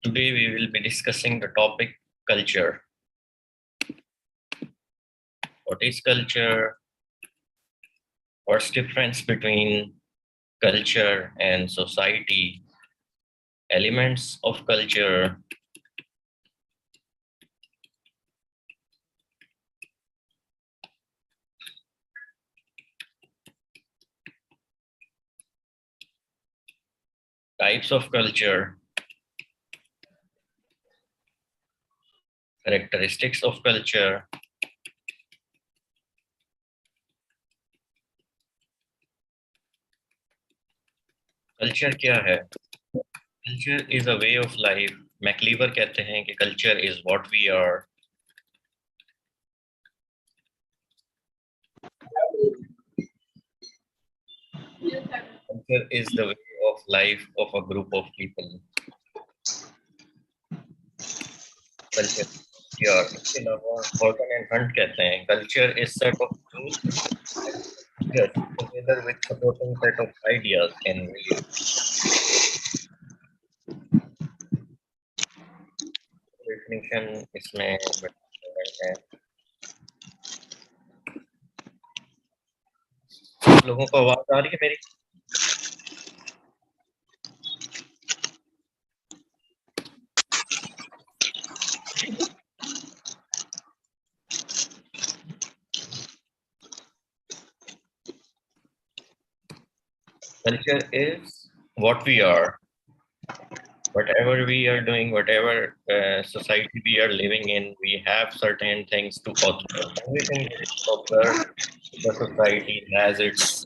Today we will be discussing the topic culture. What is culture? What's the difference between culture and society? Elements of culture. Types of culture. Characteristics of culture. Culture क्या है? Culture is a way of life. मैक्लीवर कहते हैं कि culture is what we are. Culture is the way of life of a group of people. Culture. इसके अलावा Horton and Hunt कहते हैं culture is set of rules together with supporting set of ideas and values. Definition इसमें है. लोगों को आवाज आ रही है मेरी? Culture is what we are. Whatever we are doing, whatever society we are living in, we have certain things to observe. Everything is observed. The society has its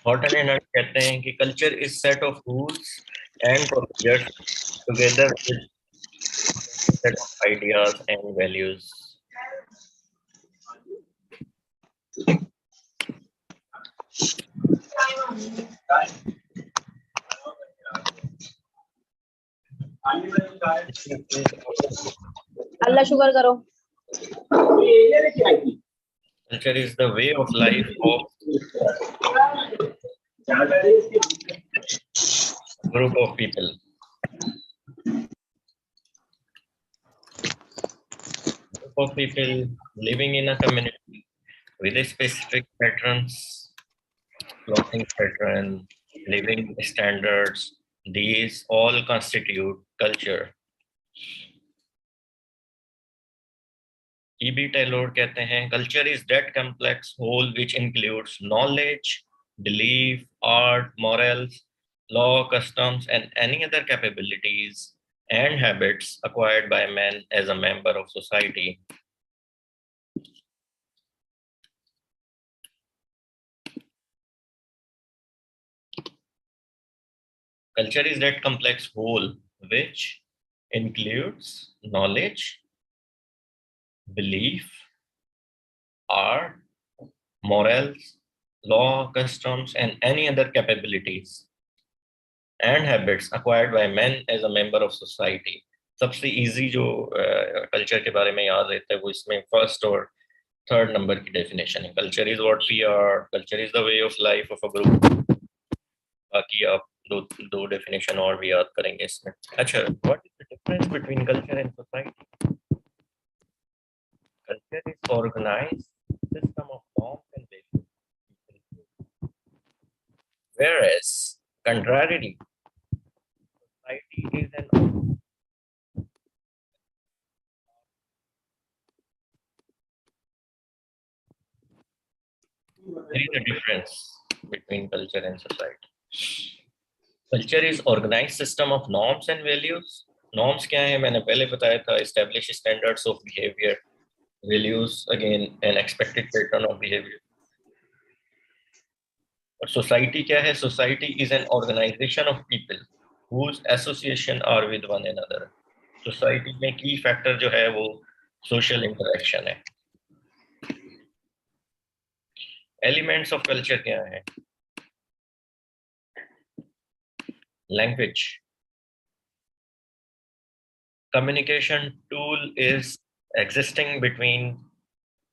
Horton and Hunt कहते हैं कि culture is set of rules and procedures together with set of ideas and values. अल्लाह शुक्र करो. Culture is the way of life of a group of people. Group of people living in a community with a specific patterns, clothing pattern, living standards. These all constitute culture. E.B. Taylor कहते हैं culture is that complex whole which includes knowledge, belief, art, morals, law, customs, and any other capabilities and habits acquired by man as a member of society. Culture is that complex whole which includes knowledge, belief, art, morals, law, customs, and any other capabilities and habits acquired by men as a member of society. सबसे easy जो culture के बारे में याद रहता है वो इसमें first और third number की definition है. Culture is what we are. Culture is the way of life of a group. बाकी आप दो definition और भी याद करेंगे इसमें. अच्छा, what is the difference between culture and society? Culture is organized system of norms and values, whereas contrarily, society is an there is a difference between culture and society. Culture is organized system of norms and values. Norms क्या है मैंने पहले बताया था, establish standards of behavior. Values again an expected pattern of behavior. But society क्या है? Society is an organization of people whose association are with one another. Society में key factor जो है वो social interaction है. Elements of culture क्या है? Language. Communication tool is existing between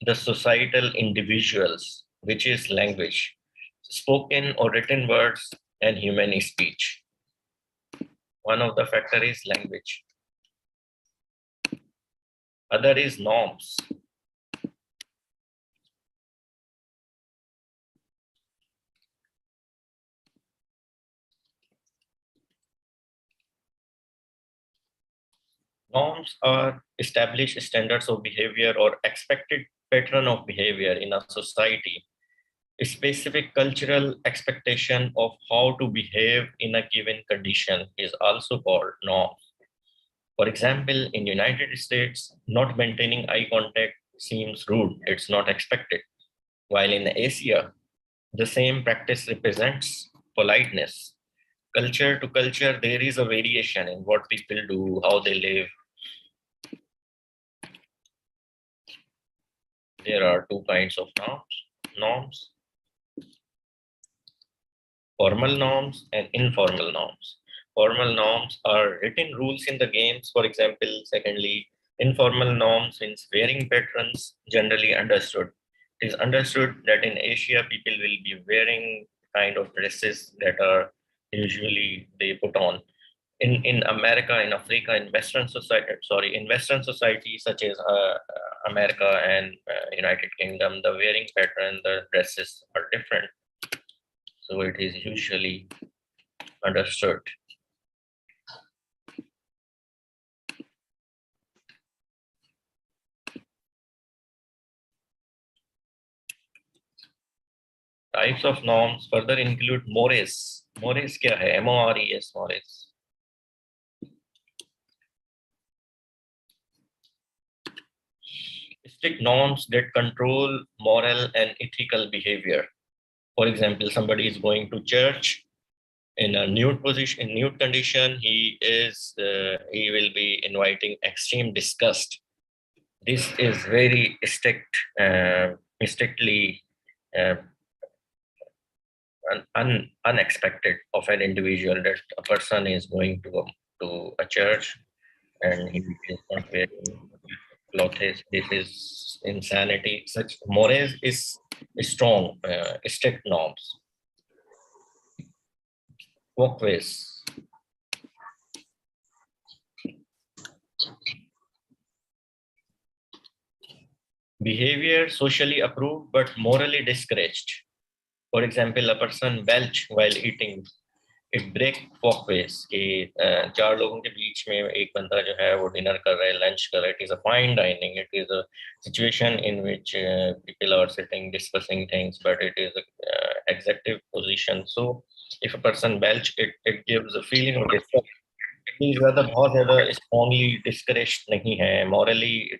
the societal individuals, which is language. Spoken or written words and human speech. One of the factor is language. Other is norms. Norms are established standards of behavior or expected pattern of behavior in a society. A specific cultural expectation of how to behave in a given condition is also called norm. For example, in United States, not maintaining eye contact seems rude, it's not expected. While in Asia, the same practice represents politeness. Culture to culture, there is a variation in what people do, how they live. There are two kinds of norms, formal norms and informal norms. Formal norms are written rules in the games, for example. Secondly, informal norms means wearing patterns generally understood. It is understood that in Asia, people will be wearing kind of dresses that are usually they put on. In America, in Africa, in Western society such as America and United Kingdom, the wearing pattern, the dresses are different. So it is usually understood. Types of norms further include mores. Mores क्या है? MORES, mores. Strict norms that control moral and ethical behavior. For example, somebody is going to church in a nude position, in nude condition. He will be inviting extreme disgust. This is very strict, strictly unexpected of an individual, that a person is going to a church and he is not wearing clothes. This is insanity. Such mores is strong, strict norms. Walkways. Behavior socially approved but morally discouraged. For example, a person belch while eating. It break walkways कि चार लोगों के बीच में एक बंदा जो है वो डिनर कर रहा है, लंच कर रहा है. It is a fine dining. It is a situation in which people are sitting discussing things, but it is a executive position. So if a person belch, it gives a feeling of disgust. It is rather बहुत ज़्यादा strongly discouraged नहीं है. Morally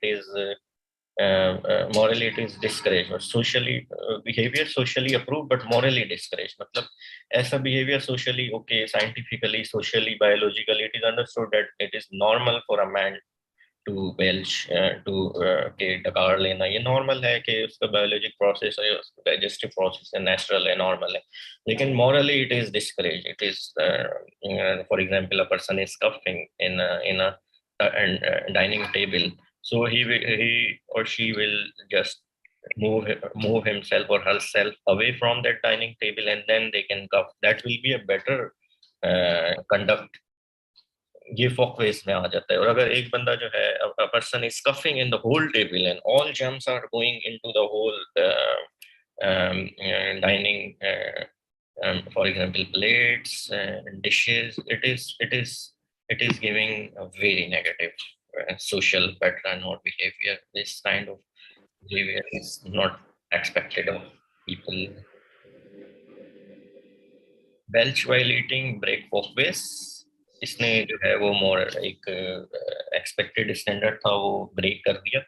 it is discouraged, but socially behavior socially approved but morally discouraged. मतलब ऐसा behavior socially okay, scientifically, socially, biologically, it is understood that it is normal for a man to belch, के डकार लेना ये normal है कि उसका biologic process है, उसका digestive process है, natural है, normal है. लेकिन morally it is discouraged. It is for example, a person is coughing in a dining table. So he or she will just move himself or herself away from that dining table, and then they can cough. That will be a better conduct. ये walkways में आ जाता है. और अगर एक बंदा जो है, a person is coughing in the whole table and all germs are going into the whole dining, for example, plates and dishes, it is giving a very negative social pattern or behavior. This kind of behavior is not expected of people. Belch while eating, break walkways. इसने जो है वो मोर एक expected standard था वो break कर दिया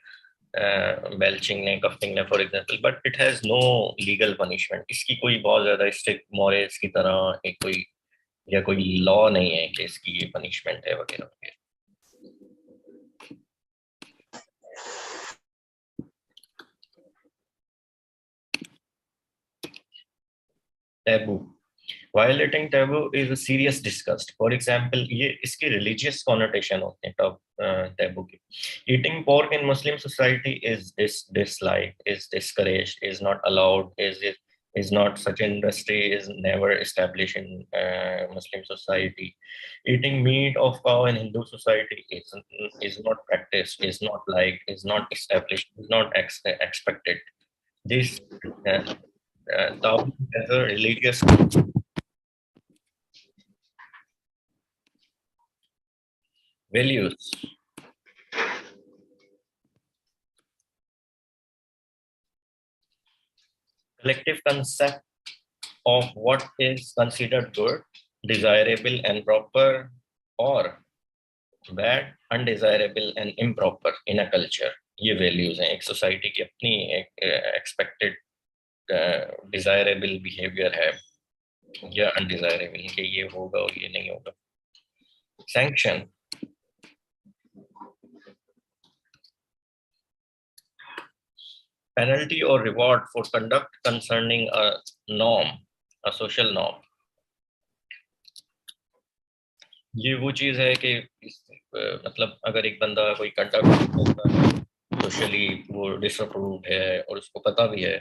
belching ने, कफिंग ने, for example. But it has no legal punishment. इसकी कोई बहुत ज्यादा स्ट्रिक्ट मोरेल्स की तरह एक कोई या कोई लॉ नहीं है कि इसकी ये पनिशमेंट है वगैरह वगैरह. Taboo. Violating taboo is a serious disgust. For example, ये इसके religious connotation होते हैं taboo के. Eating pork in Muslim society is disliked, is discouraged, is not allowed, is is not, such industry is never established in Muslim society. Eating meat of cow in Hindu society is not practiced, is not liked, is not established, is not expected. This Taoism as a religious values. Collective concept of what is considered good, desirable and proper, or bad, undesirable and improper in a culture. ये values हैं एक society की अपनी एक expected desirable behavior है या undesirable कि ये होगा और ये नहीं होगा. Sanction. Penalty or reward for conduct concerning a norm, a social norm. ये वो चीज है कि मतलब अगर एक बंदा कोई कंडक्ट सोशली वो डिसअप्रूव्ड है और उसको पता भी है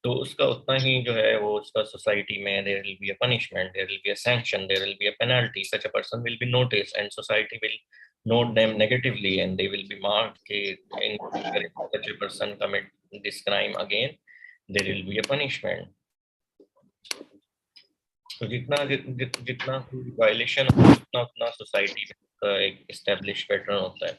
तो उसका उतना ही जो है वो उसका सोसाइटी में there will be a punishment, there will be a sanction, there will be a penalty. Such a person will be notice and society will note them negatively and they will be marked कि in such a person commit this crime again there will be a punishment. तो जितना violation होता उतना society का एक establish pattern होता है.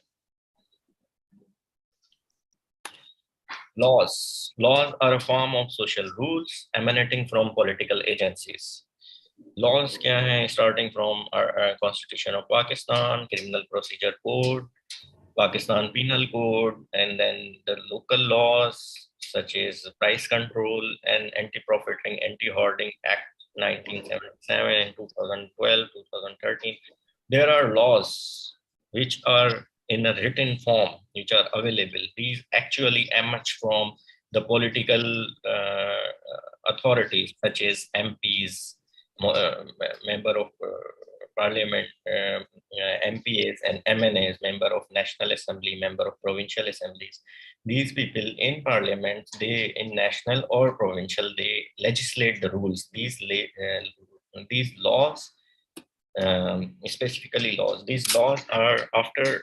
Laws are a form of social rules emanating from political agencies. Laws क्या हैं? Starting from our Constitution of Pakistan, Criminal Procedure Code, Pakistan Penal Code, and then the local laws such as Price Control and Anti-Profiting, Anti-Hoarding Act 1977 and 2012, 2013. There are laws which are in a written form, which are available. These actually emerge from the political authorities such as MPs, member of parliament, MPAs and MNAs, member of National Assembly, member of provincial assemblies. These people in parliament, they in national or provincial, they legislate the rules. These laws, specifically laws, these laws are after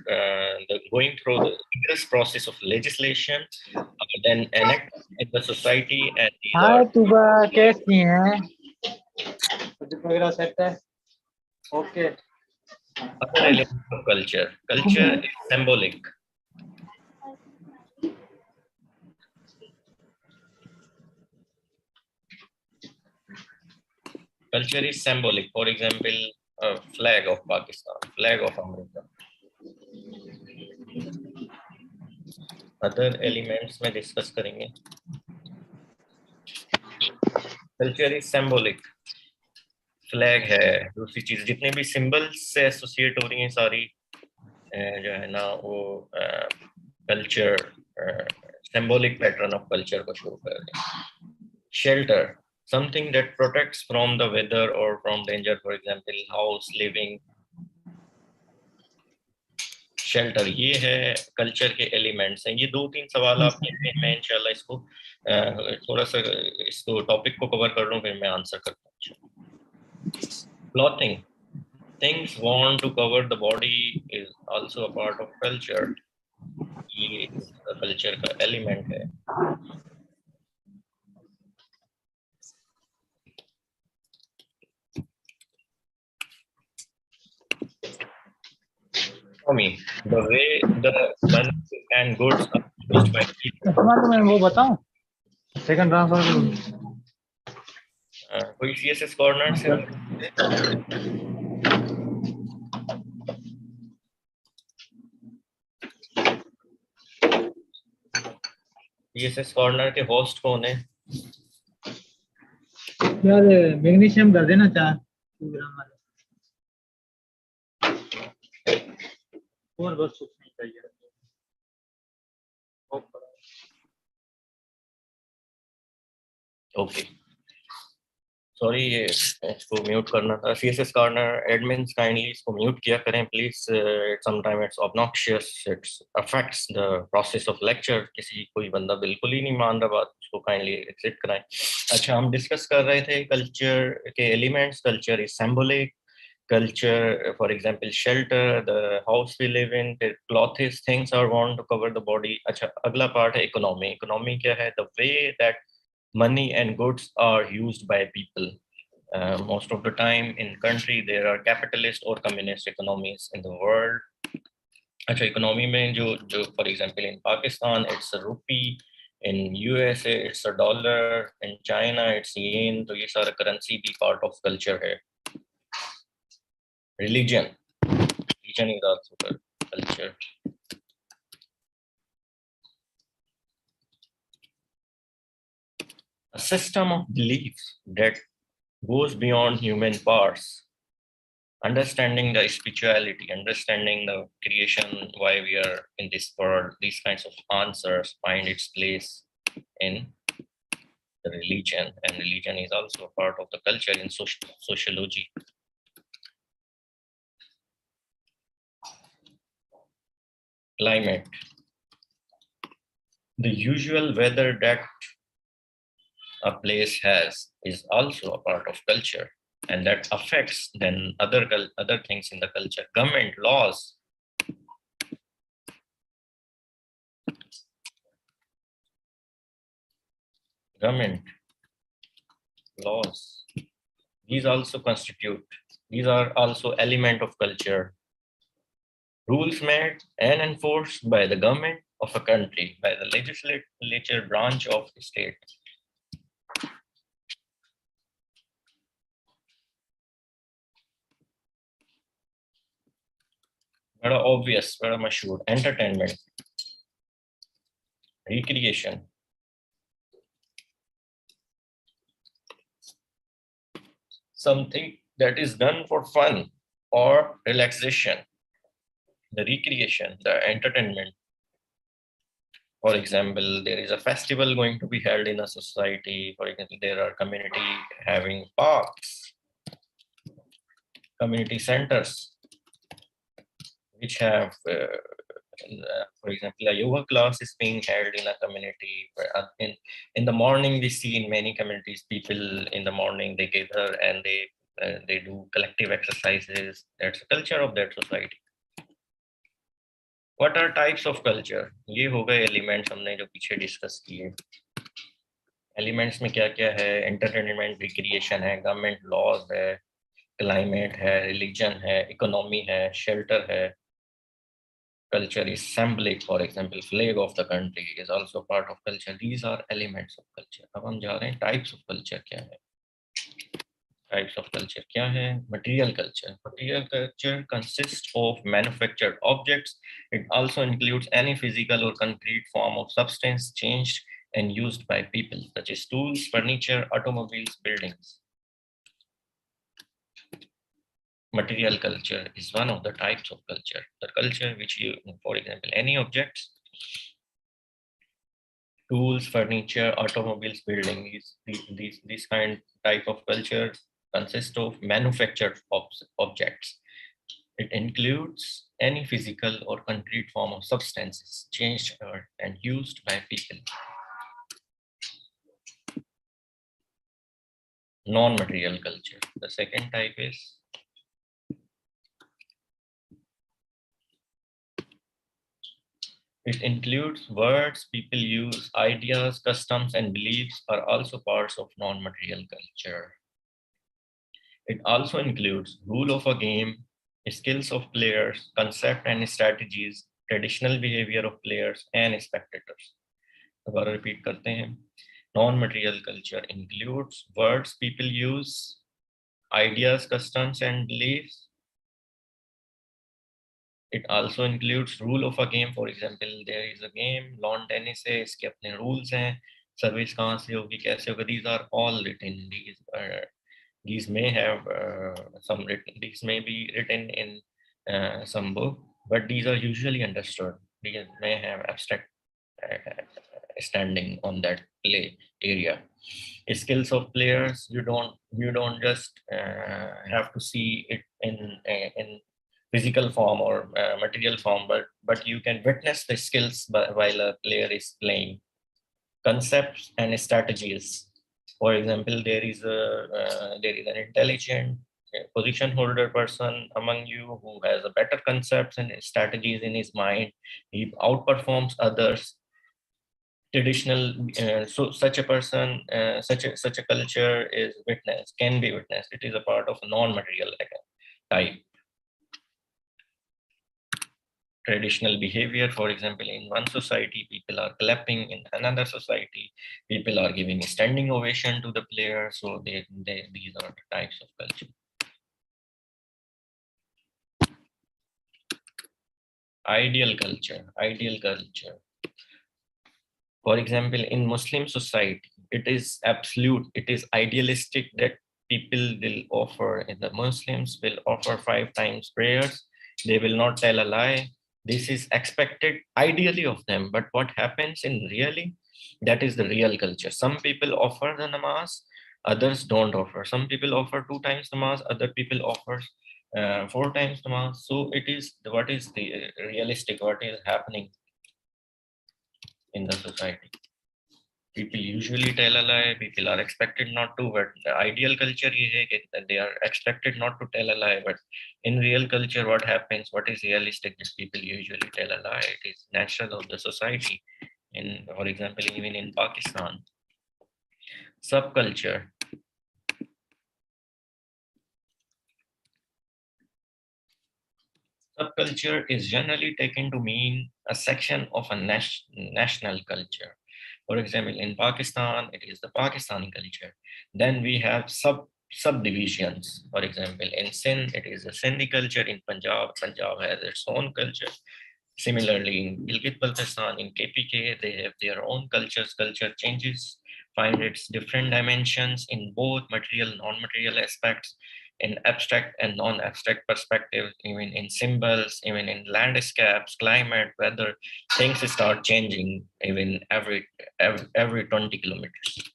going through the rigorous process of legislation, then enacted in the society, and these are okay. Other elements of culture. Culture is symbolic. Culture is symbolic. For example, a flag of Pakistan, flag of America. Other elements में discuss करेंगे. Culture is symbolic. Flag है, दूसरी चीज जितने भी symbols से associate हो रही हैं सारी जो है ना वो culture symbolic pattern of culture को शो कर रहे हैं. Shelter, something that protects from the weather और from danger, for example house, living. Shelter ये है कल्चर के एलिमेंट्स हैं. ये 2-3 सवाल आपके हैं, मैं इंशाल्लाह इसको थोड़ा सा इसको टॉपिक को कवर कर लूं फिर मैं आंसर करता हूँ. Clothing, things worn to cover the body is also a part of culture. ये culture का element है. For me, the way the money and goods are used by people. मैं वो बताऊं सेकंड ट्रांसफर कोई CSS Corner से CSS Corner के host कौन है? यार मैग्नीशियम कर देना 4 ग्राम वाले और बस कुछ नहीं चाहिए. Okay. सॉरी, ये इसको म्यूट करना था। CSS Corner admins kindly इसको म्यूट किया करें please. Sometime it's obnoxious, it's affects the process of lecture। किसी कोई बंदा बिल्कुल ही नहीं मान रहा बात, उसको काइंडली एग्जिट कराएं। अच्छा, हम डिस्कस कर रहे थे कल्चर के elements. Culture is symbolic। Culture, for example, shelter, the house we live in, the clothes, things are worn to cover the body। अच्छा, अगला पार्ट है इकोनॉमी। इकोनॉमी क्या है? The way that money and goods are used by people। Most of the time in country there are capitalist or communist economies in the world। अच्छा, economy में जो जो for example in Pakistan it's a rupee, in USA it's a dollar, in China it's yen. तो ये सारा currency भी part of culture है। Religion, religion is also culture। A system of beliefs that goes beyond human parts। Understanding the spirituality, understanding the creation, why we are in this world, these kinds of answers find its place in the religion, and religion is also a part of the culture in sociology। Climate, the usual weather that a place has is also a part of culture, and that affects then other things in the culture। Government laws, government laws, these also constitute, these are also element of culture। Rules made and enforced by the government of a country, by the legislature branch of the state। बड़ा obvious, बड़ा मशहूर, entertainment, recreation, something that is done for fun or relaxation। The recreation, the entertainment, for example, there is a festival going to be held in a society, for example, there are community having parks, community centers, which have for example, a yoga class is being held in a community where in the morning we see in many communities people in the morning they gather and they do collective exercises। That's the culture of that society। What are types of culture? ये हो गए elements हमने जो पीछे discuss किए। Elements में क्या क्या है? एंटरटेनमेंट, रिक्रिएशन है, गवर्नमेंट लॉज है, क्लाइमेट है, रिलीजन है, इकोनॉमी है, शेल्टर है। Culture is symbolic, for example, flag of the country is also part of culture। These are elements of culture। अब हम जा रहे हैं types of culture क्या है। Types of culture क्या है? Material culture, material culture consists of manufactured objects। It also includes any physical or concrete form of substance changed and used by people, such as tools, furniture, automobiles, buildings। Material culture is one of the types of culture, the culture which you, for example, any objects, tools, furniture, automobiles, buildings, these kind type of culture consist of manufactured objects। It includes any physical or concrete form of substances changed and used by people। Non-material culture, the second type is it includes words people use, ideas, customs, and beliefs are also parts of non-material culture। It also includes rule of a game, skills of players, concept and strategies, traditional behavior of players and spectators। दोबारा repeat करते हैं। Non-material culture includes words people use, ideas, customs and beliefs। It also includes rule of a game। For example, there is a game lawn tennis है, इसके अपने rules हैं, service कहाँ से होगी, कैसे होगा। These are all written। These may have some written, these may be written in some book, but these are usually understood। These may have abstract standing on that play area. Skills of players, you don't just have to see it in physical form or material form, but you can witness the skills while a player is playing. Concepts and strategies. For example, there is an intelligent position holder person among you who has a better concepts and strategies in his mind. He outperforms others. Traditional, so such a person, such a culture is witnessed, can be witnessed. It is a part of a non-material type. Traditional behavior, for example, in one society, people are clapping. In another society, people are giving a standing ovation to the player. So these are the types of culture. Ideal culture, ideal culture. For example, in Muslim society, it is absolute, it is idealistic that people will offer, the Muslims will offer 5 times prayers. They will not tell a lie. This is expected ideally of them, but what happens in really, that is the real culture. Some people offer the namaz, others don't offer. Some people offer 2 times namaz, other people offer 4 times namaz. So it is, what is the realistic, what is happening in the society. People usually tell a lie. People are expected not to, but the ideal culture is that they are expected not to tell a lie. But in real culture, what happens? What is realistic is people usually tell a lie. It is natural of the society. In, for example, even in Pakistan, subculture. Subculture is generally taken to mean a section of a national culture. For example, in Pakistan, it is the Pakistani culture. Then we have subdivisions. For example, in Sindh, it is the Sindhi culture. In Punjab, Punjab has its own culture. Similarly, in Gilgit-Baltistan, in KPK, they have their own cultures. Culture changes, find its different dimensions in both material and non-material aspects, in abstract and non-abstract perspective, even in symbols, even in landscapes, climate, weather. Things start changing even every 20 kilometers.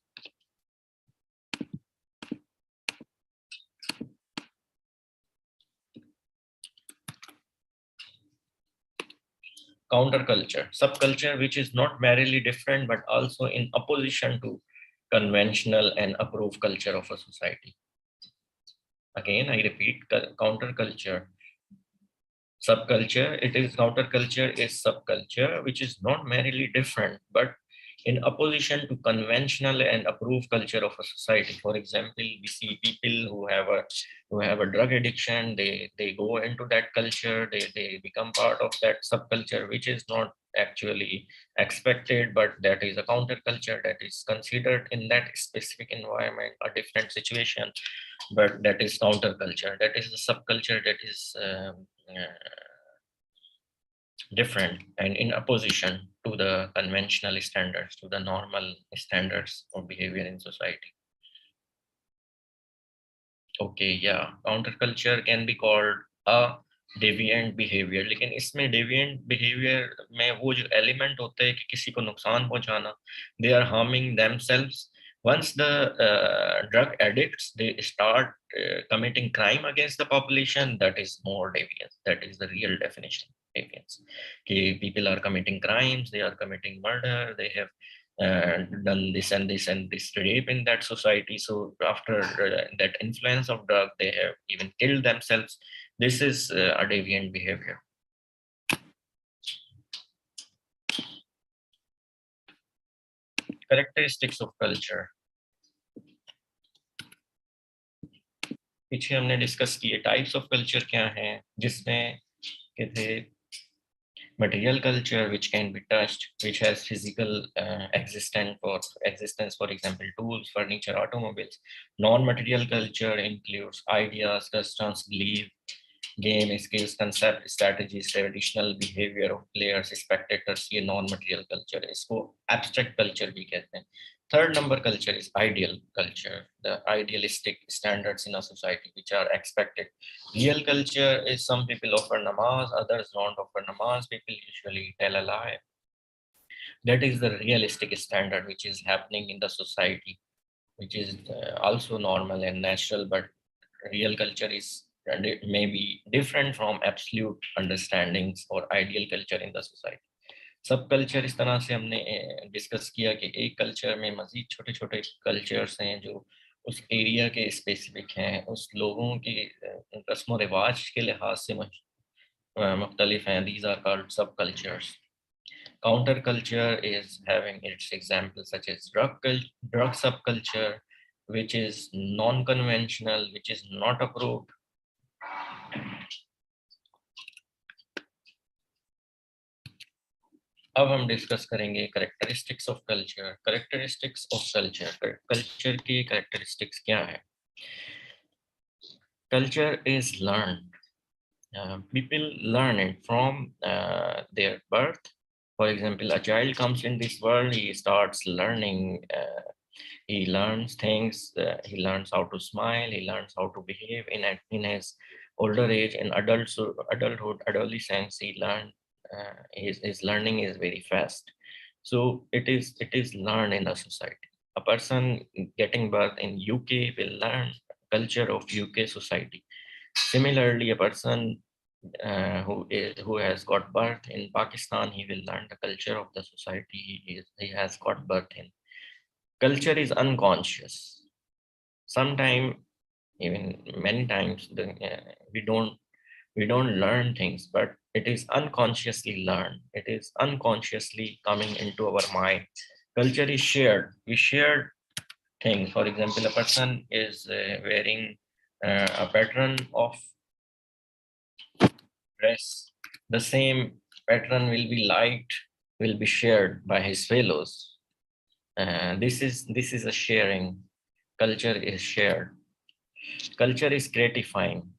Counterculture, subculture, which is not merely different, but also in opposition to conventional and approved culture of a society. Again, I repeat, counterculture. Subculture, it is counterculture is subculture, which is not merely different, but in opposition to conventional and approved culture of a society. For example, we see people who have a drug addiction, they go into that culture, they become part of that subculture, which is not actually expected, but that is a counterculture that is considered in that specific environment, a different situation, but that is counterculture. That is the subculture that is different and in opposition to the conventional standards, to the normal standards of behavior in society. Okay, yeah, counterculture can be called a deviant behavior. लेकिन इसमें deviant behavior में वो जो element होता है कि किसी को नुकसान पहुंचाना, they are harming themselves. Once the drug addicts, they start committing crime against the population, that is more deviance. That is the real definition of deviance. Okay, people are committing crimes, they are committing murder, they have done this and this and this rape in that society. So after that influence of drug, they have even killed themselves. This is a deviant behavior. Characteristics of culture. पीछे हमने discuss किए types of culture क्या हैं, जिसमें कहते material culture which can be touched, which has physical existence, for example, tools, furniture, automobiles. Non-material culture includes ideas, customs, belief, game, skills, concept, strategies, traditional behavior of players, spectators. ये non-material culture है, इसको abstract culture भी कहते हैं. Third number culture is ideal culture, the idealistic standards in a society which are expected. Real culture is some people offer namaz, others don't offer namaz. People usually tell a lie. That is the realistic standard which is happening in the society, which is also normal and natural, but real culture is maybe different from absolute understandings or ideal culture in the society. सब culture इस तरह से हमने discuss किया कि एक culture में मजीद छोटे छोटे कल्चर्स हैं जो उस एरिया के स्पेसिफिक हैं, उस लोगों के रस्म रिवाज के लिहाज से मुख्तलिफ हैं. These are called subcultures. Counterculture is having its examples such as drug subculture, which is non-conventional, which is not approved. अब हम डिस्कस करेंगे characteristics of culture. Characteristics of culture. Culture की characteristics क्या है? Culture is learned. People learn it from their birth. For example, a child comes in this world, he starts learning. He learns things. He learns how to smile. He learns how to behave in his older age. In adulthood, adolescence, he learn. His learning is very fast. So it is learned in the society. A person getting birth in UK will learn culture of UK society. Similarly, a person who has got birth in Pakistan, he will learn the culture of the society he has got birth in. Culture is unconscious. Sometimes, even many times, we don't learn things, but it is unconsciously learned. It is unconsciously coming into our mind. Culture is shared. We share things. For example, a person is wearing a pattern of dress. The same pattern will be liked, will be shared by his fellows. This is a sharing. Culture is shared. Culture is gratifying.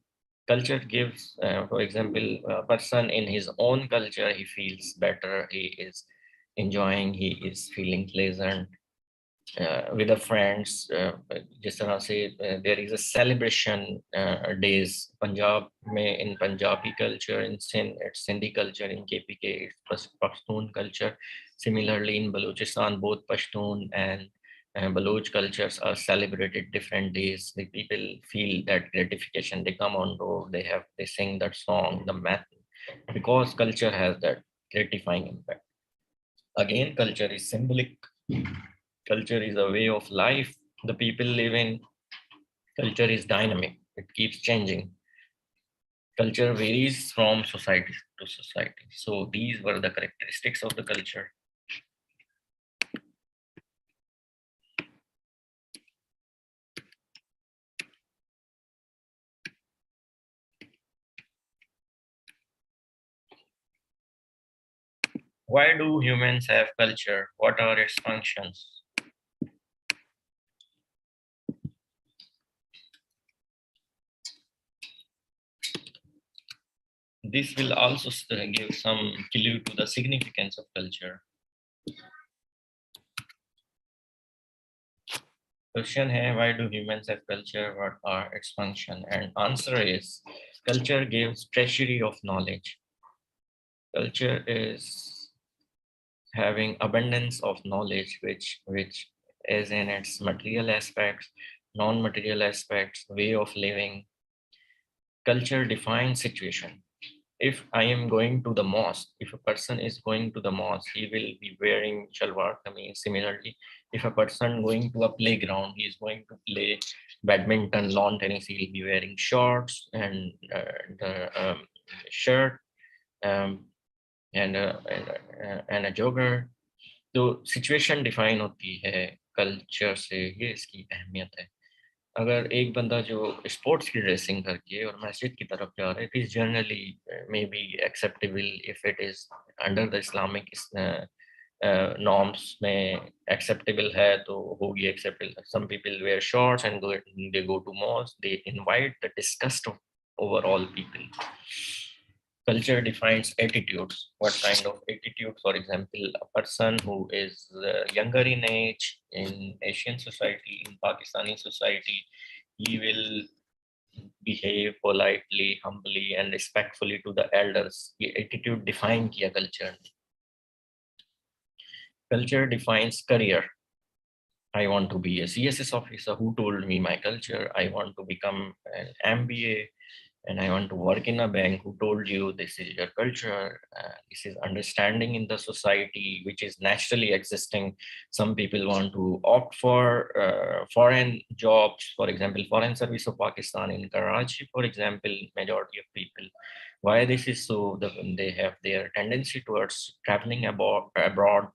Culture gives, for example, a person in his own culture, he feels better, he is enjoying, he is feeling pleasant. With the friends, जिस तरह से there is a celebration days. Punjab में in Punjabi culture, in it's Sindhi culture, in KPK it's Pashtun culture. Similarly in Balochistan, both Pashtun and Baloch cultures are celebrated different days. The people feel that gratification. They come on road, they sing that song, the math, because culture has that gratifying impact. Again, culture is symbolic. Culture is a way of life the people live in. Culture is dynamic. It keeps changing. Culture varies from society to society. So these were the characteristics of the culture. Why do humans have culture? What are its functions? This will also give some clue to the significance of culture. Question hai, why do humans have culture? What are its functions? And answer is, culture gives treasury of knowledge. Culture is having abundance of knowledge, which is in its material aspects, non-material aspects, way of living. Culture defines situation. If I am going to the mosque, if a person is going to the mosque, he will be wearing shalwar kameez. Similarly, if a person going to a playground, he is going to play badminton, lawn tennis, he will be wearing shorts and the shirt um, and a jogger. तो situation define होती है culture से, ये इसकी अहमियत है. अगर एक बंदा जो स्पोर्ट्स की ड्रेसिंग करके और मस्जिद की तरफ जा रहा है, it is generally may be acceptable if it is under the Islamic norms में एक्सेप्टेबल है तो होगी acceptable. Some people wear shorts and they go to mosque, they invite the disgust of overall people. Culture defines attitudes. What kind of attitude? For example, a person who is younger in age in Asian society, in Pakistani society, he will behave politely, humbly, and respectfully to the elders. ये attitude define किया culture. Culture defines career. I want to be a CSS officer. Who told me my culture? I want to become an MBA and I want to work in a bank. Who told you this is your culture? This is understanding in the society, which is naturally existing. Some people want to opt for foreign jobs, for example, Foreign Service of Pakistan in Karachi, for example, majority of people. Why this is so? They have their tendency towards traveling abroad,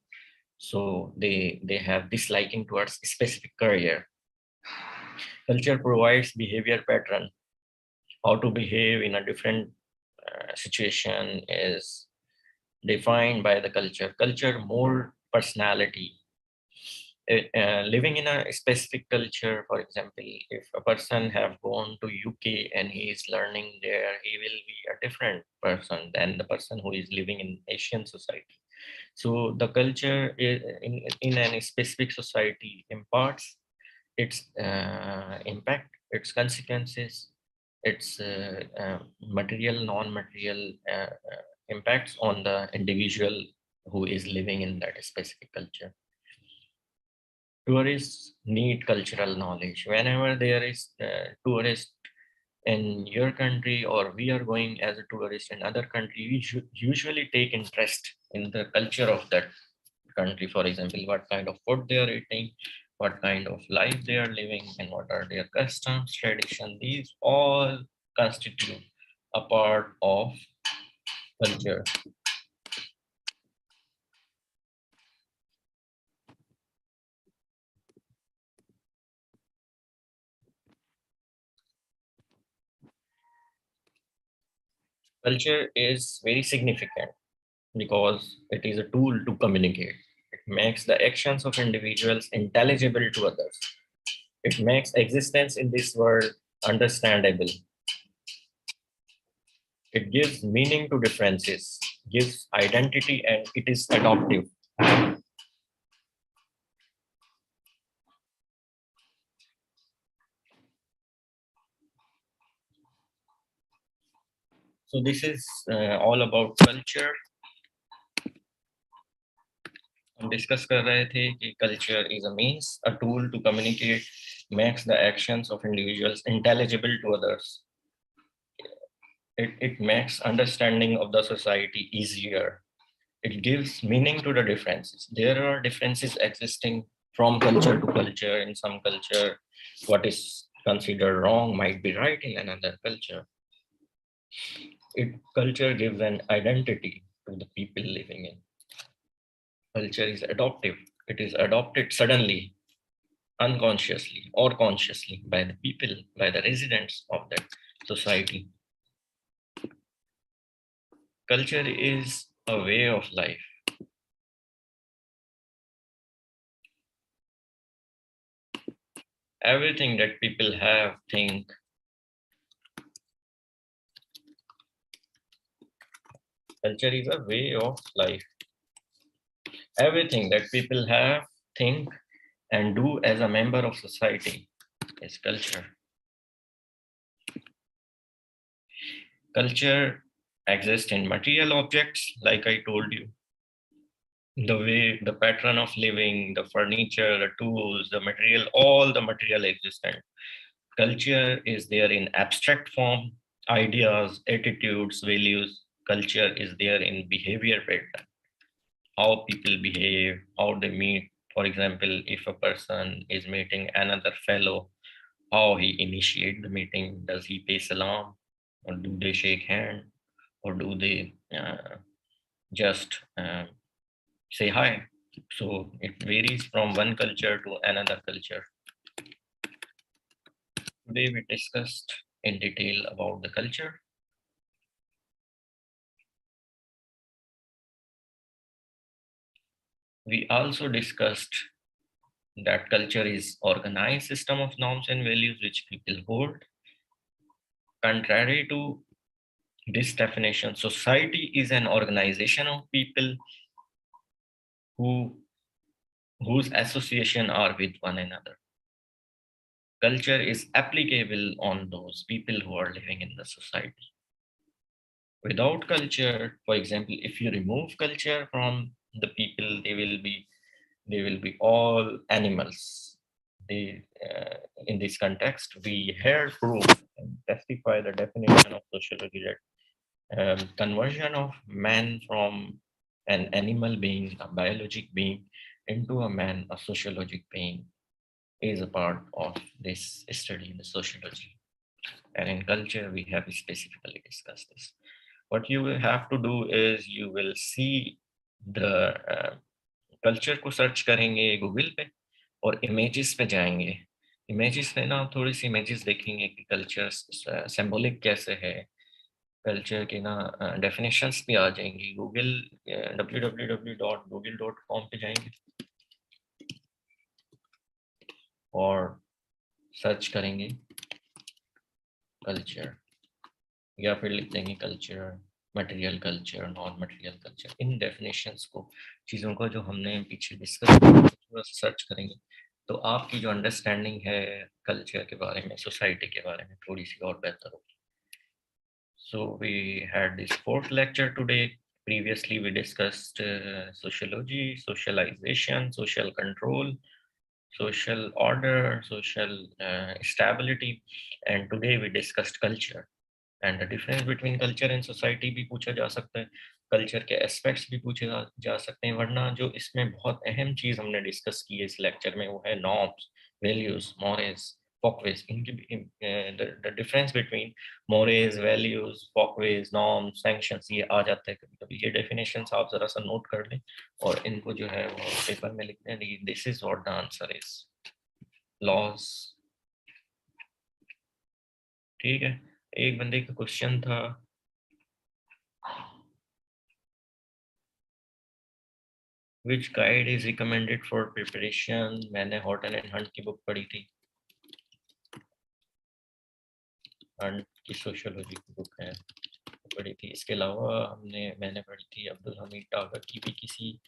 so they have disliking towards specific career. Culture provides behavior pattern. How to behave in a different situation is defined by the culture. Culture mold personality. Living in a specific culture, for example, if a person have gone to UK and he is learning there, he will be a different person than the person who is living in Asian society. So the culture in any specific society imparts its impact, its consequences, its material, non-material impacts on the individual who is living in that specific culture. Tourists need cultural knowledge. Whenever there is tourist in your country, or we are going as a tourist in other country, we should usually take interest in the culture of that country. For example, what kind of food they are eating, what kind of life they are living, and what are their customs, tradition. These all constitute a part of culture. Culture is very significant because it is a tool to communicate. It makes the actions of individuals intelligible to others. It makes existence in this world understandable. It gives meaning to differences, gives identity, and it is adoptive. So this is all about culture. हम discuss कर रहे थे कि culture is a means, a tool to communicate, makes the actions of individuals intelligible to others. It makes understanding of the society easier. It gives meaning to the differences. There are differences existing from culture to culture. In some culture, what is considered wrong might be right in another culture. Culture gives an identity to the people living in. Culture is adoptive. It is adopted suddenly, unconsciously or consciously by the people, by the residents of that society. Culture is a way of life. Everything that people have, think, culture is a way of life. Everything that people have, think, and do as a member of society is culture. Culture exists in material objects, like I told you. The way, the pattern of living, the furniture, the tools, the material, all the material existent. Culture is there in abstract form, ideas, attitudes, values. Culture is there in behavior pattern, how people behave, how they meet. For example, if a person is meeting another fellow, how he initiate the meeting. Does he pay salam, or do they shake hand, or do they just say hi? So it varies from one culture to another culture. Today we discussed in detail about the culture. We also discussed that culture is organized system of norms and values which people hold. Contrary to this definition, society is an organization of people who whose association are with one another. Culture is applicable on those people who are living in the society. Without culture, for example, if you remove culture from the people, they will be they will be all animals. In this context, we here prove and testify the definition of sociology that conversion of man from an animal being, a biologic being, into a man, a sociologic being, is a part of this study in the sociology. And in culture, we have specifically discussed this. What you will have to do is you will see the culture को search करेंगे Google पे और images पे जाएंगे. Images में ना थोड़ी सी images देखेंगे कि कल्चर सिंबॉलिक कैसे है. कल्चर की ना डेफिनेशंस भी आ जाएंगी. गूगल www.google.com पे जाएंगे और सर्च करेंगे कल्चर, या फिर लिख देंगे culture, material culture, non material culture. इन डेफिनेशंस को, चीज़ों को जो हमने पीछे डिस्कस किया, थोड़ा सर्च करेंगे तो आपकी जो अंडरस्टैंडिंग है कल्चर के बारे में, सोसाइटी के बारे में, थोड़ी सी और बेहतर होगी. So we had this fourth lecture today. Previously we discussed sociology, socialization, social control, social order, social stability, and today we discussed culture. And the difference between culture and society भी पूछा जा सकता है, कल्चर के aspects भी पूछे जा सकते हैं. वरना जो इसमें बहुत अहम चीज़ हमने डिस्कस की है इस लेक्चर में, वो है नॉर्म्स, वैल्यूज, मोरेज, फॉकवेज. इनकी the difference between mores, values, folkways, norms, sanctions, ये आ जाता है कभी कभी. ये डेफिनेशंस आप जरा सा नोट कर लें और इनको जो है वो पेपर में लिखते हैं. This is what the answer is. Laws. ठीक है. एक बंदे का क्वेश्चन था, which guide is recommended for preparation. मैंने हॉटन एंड हंट की बुक पढ़ी थी, हंट की सोशियोलॉजी की बुक है, पढ़ी थी. इसके अलावा मैंने पढ़ी थी अब्दुल हमीद टागर की भी किसी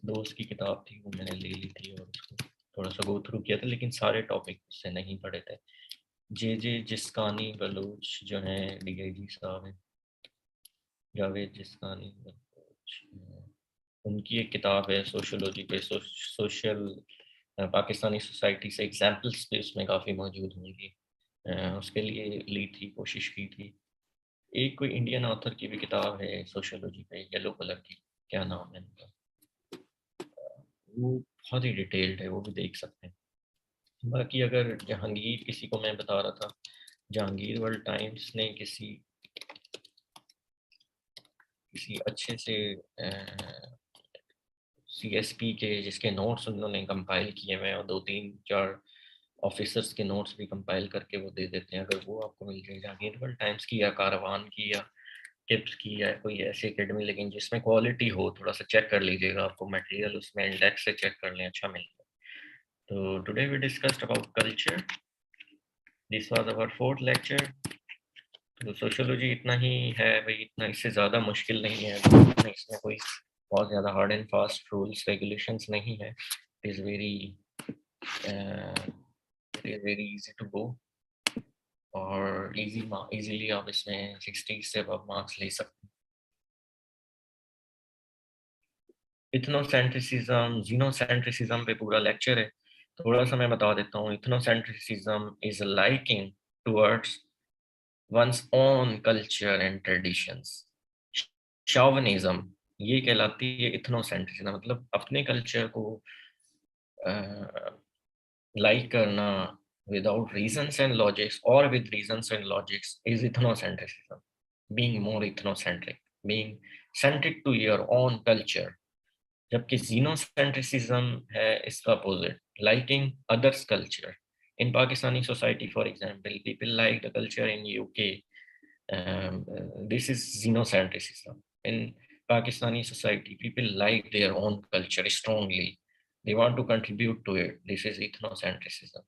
दोस्त की किताब थी, वो मैंने ले ली थी और उसको थोड़ा सा गो थ्रू किया था, लेकिन सारे टॉपिक उससे नहीं पढ़े थे. जे जिस्कानी बलूच जो है DIG साहब हैं, जावेद जिस्कानी बलूच, उनकी एक किताब है सोशियोलॉजी पे, सोशल पाकिस्तानी सोसाइटी से एग्जाम्पल्स पे उसमें काफ़ी मौजूद होंगी. उसके लिए ली थी, कोशिश की थी. एक कोई इंडियन ऑथर की भी किताब है सोशियोलॉजी पे, येलो कलर की, क्या नाम है उनका, वो बहुत ही डिटेल्ड है, वो भी देख सकते हैं. बाकी अगर जहांगीर किसी को मैं बता रहा था, जहांगीर वर्ल्ड टाइम्स ने किसी अच्छे से CSP के जिसके नोट्स उन्होंने कंपाइल किए हुए हैं और 2-3-4 ऑफिसर्स के नोट्स भी कंपाइल करके वो दे देते हैं, अगर वो आपको मिल जाए, जहांगीर वर्ल्ड टाइम्स की या कारवान की या टिप्स की या कोई ऐसी एकेडमी, लेकिन जिसमें क्वालिटी हो, थोड़ा सा चेक कर लीजिएगा, आपको मटेरियल उसमें इंडेक्स से चेक कर लें, अच्छा मिलेगा. तो today we discussed about culture. This was our fourth lecture. तो सोशियोलॉजी इतना ही है भाई, इतना, इससे ज़्यादा मुश्किल नहीं है. इसमें कोई बहुत ज़्यादा hard and fast rules regulations नहीं है. It is very easy to go, और इजीली आप इसमें 60 से अब मार्क्स ले सकते हैं. इथनोसेंट्रिसिज्म, जीनोसेंट्रिसिज्म पे पूरा लेक्चर है. थोड़ा सा मैं बता देता हूँ. Ethnocentrism is liking towards one's own culture and traditions. Chauvinism ये कहलाती है इथनोसेंट्रिसिज्म, मतलब अपने कल्चर को लाइक करना without reasons and logics or with reasons and logics is ethnocentrism. Being more ethnocentric, being centric to your own culture. जबकि xenocentricism है इसका opposite, liking others culture. In Pakistani society, for example, people like the culture in UK. This is xenocentrism. In Pakistani society, people like their own culture strongly. They want to contribute to it. This is ethnocentrism.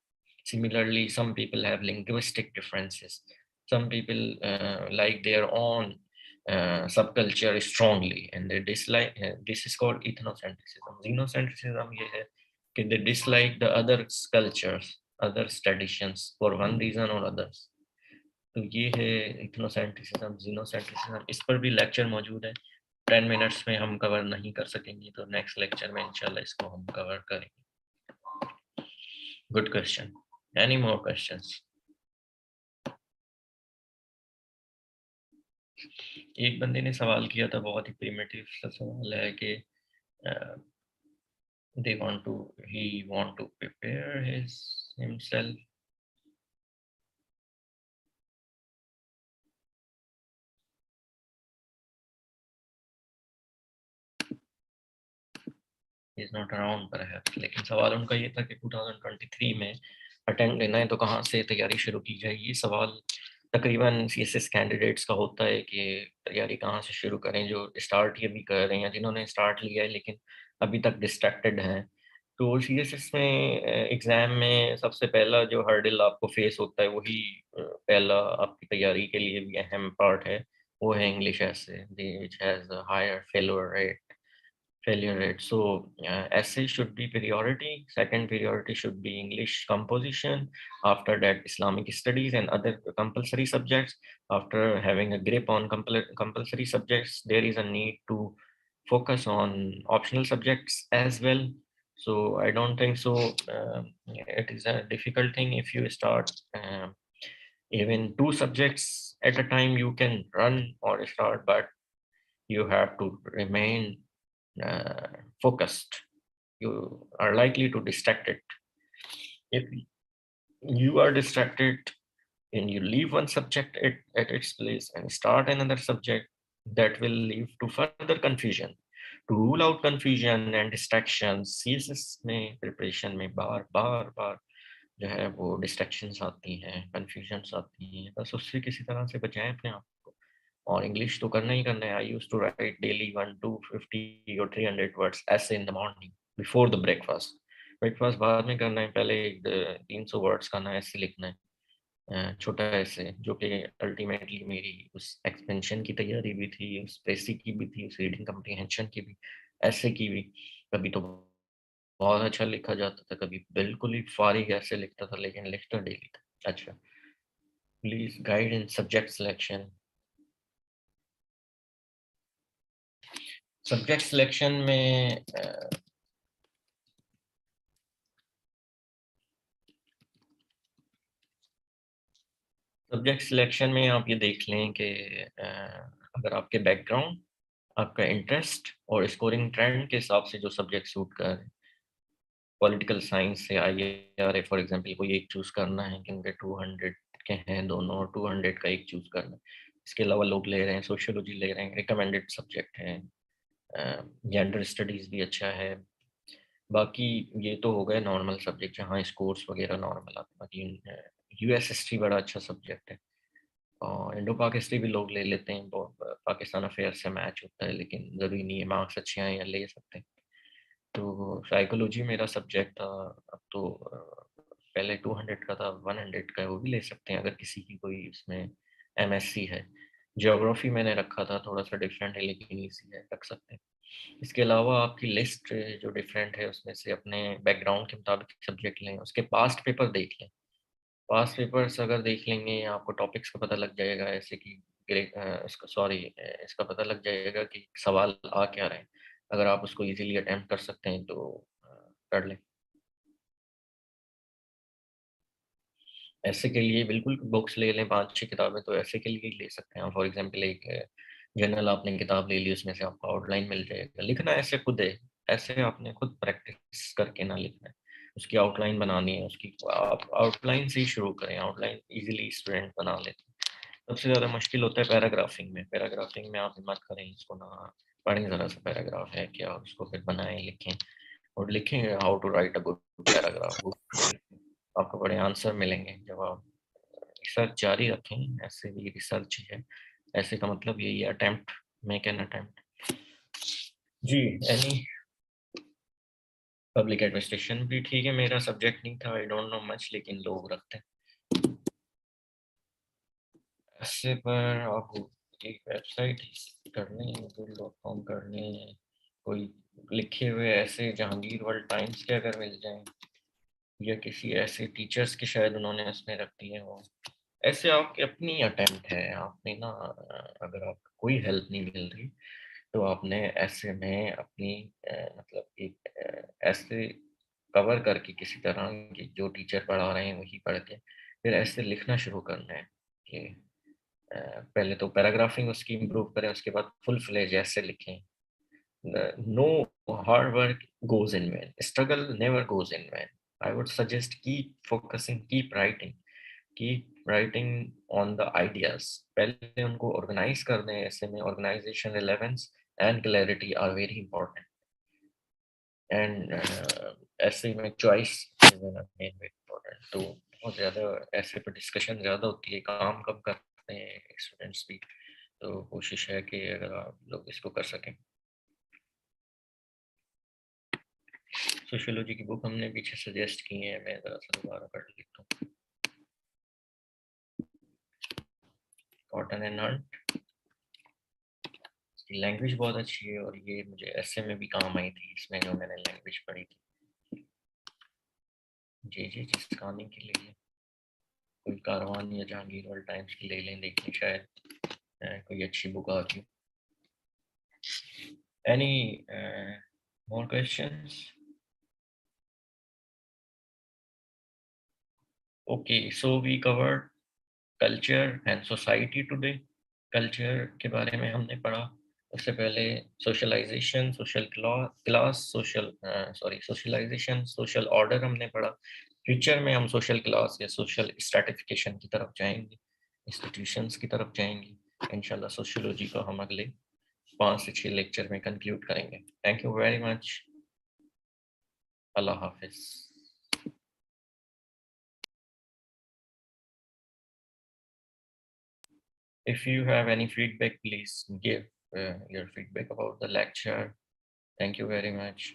Similarly, some people have linguistic differences. Some people like their own subculture strongly, and they dislike. This is called ethnocentrism. Xenocentrism ये है कि they dislike the other cultures, other traditions for one reason or others. तो ये है इथनोसेंट्रिसिज्म, जीनोसेंट्रिसिज्म. इस पर भी lecture मौजूद है. 10 मिनट्स में हम कवर नहीं कर सकेंगे, तो नेक्स्ट लेक्चर में इंशाल्लाह इसको हम कवर करेंगे। Good question. Any more questions? एक बंदे ने सवाल किया था, बहुत ही प्रिमिटिव सा सवाल है कि he want to prepare himself. Is not around perhaps, लेकिन सवाल उनका ये था कि 2023 में अटेम्प्ट लेना है तो कहाँ से तैयारी शुरू की जाए। ये सवाल तकरीबन सीएसएस कैंडिडेट्स का होता है कि तैयारी कहाँ से शुरू करें, जो स्टार्ट ये भी कर रहे हैं, जिन्होंने स्टार्ट लिया है लेकिन अभी तक डिस्ट्रैक्टेड हैं। तो सीएसएस में एग्ज़ाम में सबसे पहला जो हर्डल आपको फेस होता है, वही पहला आपकी तैयारी के लिए भी अहम पार्ट है, वो है इंग्लिश ऐसे, which has higher failure rate. So essay should be priority. Second priority should be English composition. After that, Islamic studies and other compulsory subjects. After having a grip on compulsory subjects, there is a need to focus on optional subjects as well. So I don't think so. It is a difficult thing if you start even 2 subjects at a time. You can run or start, but you have to remain focused. You are likely to distract it. If you are distracted and you leave one subject at its place and start another subject, that will lead to further confusion. To rule out confusion and distractions, CSS में preparation में बार जो है वो distractions आती हैं, confusions आती हैं, बस उससे किसी तरह से बचाएं अपने आप को। और इंग्लिश तो करना ही करना है। I used to write daily 1 to 50 or 300 words ऐसे in the morning before the breakfast. Breakfast बाद में करना है, पहले 300 वर्ड्स का ना ऐसे लिखना है, छोटा ऐसे, जो कि अल्टीमेटली मेरी उस एक्सपेंशन की तैयारी भी थी, उस प्रेसी की भी थी, उस रीडिंग कम्प्रीहेंशन की भी, ऐसे की भी। कभी तो बहुत अच्छा लिखा जाता था, कभी बिल्कुल ही फारिग ऐसे लिखता था, लेकिन लिखता डेली था। अच्छा, please guide in subject selection. Subject selection में सब्जेक्ट सिलेक्शन में आप ये देख लें कि अगर आपके बैकग्राउंड, आपका इंटरेस्ट और स्कोरिंग ट्रेंड के हिसाब से जो सब्जेक्ट सूट कर रहे हैं, पॉलिटिकल साइंस से IARA फॉर एग्जांपल कोई एक चूज़ करना है, क्योंकि 200 के हैं दोनों, 200 का एक चूज़ करना है। इसके अलावा लोग ले रहे हैं सोशियोलॉजी ले रहे हैं, रिकमेंडेड सब्जेक्ट है, जेंडर स्टडीज़ भी अच्छा है। बाकी ये तो हो गए नॉर्मल सब्जेक्ट जहाँ स्कोर्स वगैरह नॉर्मल आते हैं। बाकी US हिस्ट्री बड़ा अच्छा सब्जेक्ट है, और इंडो पाक हिस्ट्री भी लोग ले लेते हैं, पाकिस्तान अफेयर से मैच होता है, लेकिन ज़रूरी नहीं है मार्क्स अच्छे आए या ले सकते हैं। तो साइकोलॉजी मेरा सब्जेक्ट था, अब तो पहले 200 का था, 100 का है, वो भी ले सकते हैं अगर किसी की कोई उसमें MSc है। ज्योग्राफी मैंने रखा था, थोड़ा सा डिफरेंट है लेकिन ईजी है, रख सकते हैं। इसके अलावा आपकी लिस्ट जो डिफरेंट है, उसमें से अपने बैकग्राउंड के मुताबिक सब्जेक्ट लें, उसके पास्ट पेपर देख लें। पास्ट पेपर्स अगर देख लेंगे, आपको टॉपिक्स का पता लग जाएगा, ऐसे कि इसका पता लग जाएगा कि सवाल आ क्या रहे हैं। अगर आप उसको इजीली अटेम्प्ट कर सकते हैं तो कर लें। ऐसे के लिए बिल्कुल बुक्स ले लें, 5-6 किताबें तो ऐसे के लिए ही ले सकते हैं। फॉर एग्जांपल एक जनरल आपने किताब ले ली, उसमें से आपको आउटलाइन मिल जाएगा। लिखना ऐसे खुद है, ऐसे आपने खुद प्रैक्टिस करके ना लिखना है, उसकी आउटलाइन बनानी है, उसकी आप आउटलाइन से ही शुरू करें। आउटलाइन इजीली स्टूडेंट बना लेते हैं। सबसे ज़्यादा मुश्किल होता है पैराग्राफिंग में। पैराग्राफिंग में आप हिम्मत करें, इसको ना पढ़ें, ज़रा सा पैराग्राफ है क्या, उसको फिर बनाएं, लिखें, और लिखेंगे how to write a good paragraph, आपको बड़े आंसर मिलेंगे जब आप रिसर्च जारी रखें। ऐसे भी रिसर्च है, ऐसे का मतलब यही है, अटेम्प्ट, मेक एन अटेम्प्ट। जी, एनी पब्लिक एडमिनिस्ट्रेशन भी ठीक है, मेरा सब्जेक्ट नहीं था, आई डोंट नो मच, लेकिन लोग रखते हैं। ऐसे पर आप एक वेबसाइट करने, google.com करने, कोई लिखे हुए ऐसे जहांगीर वर्ल्ड टाइम्स के अगर मिल जाएं, या किसी ऐसे टीचर्स के शायद उन्होंने उसमें रख दिए हो, ऐसे आपकी अपनी अटेम्प्ट है। आपने ना, अगर आपको कोई हेल्प नहीं मिल रही तो आपने ऐसे में अपनी मतलब एक ऐसे कवर करके किसी तरह की जो टीचर पढ़ा रहे हैं वही पढ़ के फिर ऐसे लिखना शुरू करना है कि पहले तो पैराग्राफिंग उसकी इम्प्रूव करें, उसके बाद फुल फ्लेज ऐसे लिखें. No hard work goes in vain. Struggle never goes in vain. I would suggest keep focusing, keep writing on the ideas. पहले उनको organize करने हैं, ऐसे में organization, relevance and clarity are very important. And ऐसे में choice is again very important. तो बहुत ज़्यादा ऐसे पे डिस्कशन ज़्यादा होती है, काम कम करते हैं स्टूडेंट्स भी, तो कोशिश है कि अगर आप लोग इसको कर सकें. सोशियोलॉजी की बुक हमने पीछे सजेस्ट की है, मैं ज़रा सा दोबारा पढ़ लेता हूँ. कॉटन एंड हंट, इसकी लैंग्वेज बहुत अच्छी है और ये मुझे ऐसे में भी काम आई थी इसमें जो मैंने लैंग्वेज पढ़ी थी. जे जिस्तानी के लिए कोई कारवान या जहांगीर वाल टाइम्स की ले लें, देखें शायद कोई अच्छी बुक आ गई. Any more questions? Okay, so we covered culture and society today. Culture के बारे में हमने पढ़ा. उससे पहले socialization, social class, socialization, social order हमने पढ़ा. फ्यूचर में हम सोशल क्लास या सोशल स्ट्रैटिफिकेशन की तरफ जाएंगे, इंस्टीट्यूशंस की तरफ जाएंगे. इंशाल्लाह सोशियोलॉजी को हम अगले 5 से 6 लेक्चर में कंक्लूड करेंगे. Thank you very much. Allah Hafiz. If you have any feedback, please give your feedback about the lecture. Thank you very much.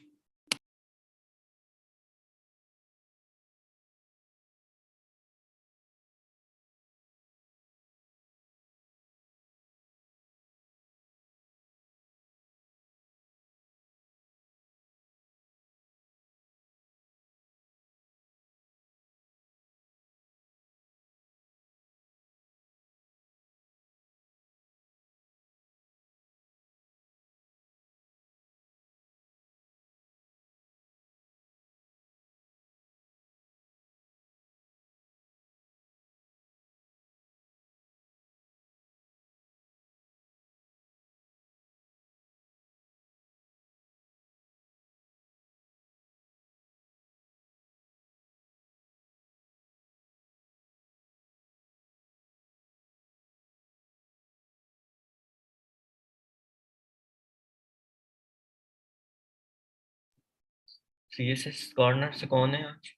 CSS corner से कौन है आज?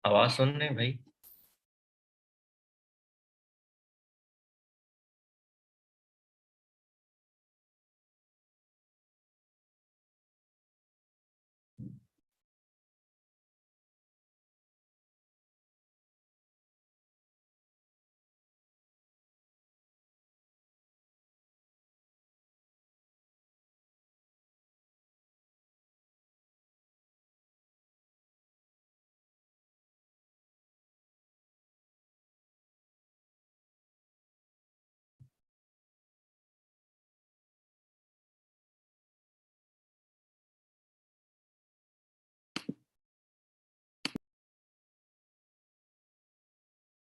आवाज सुन रहे हैं भाई?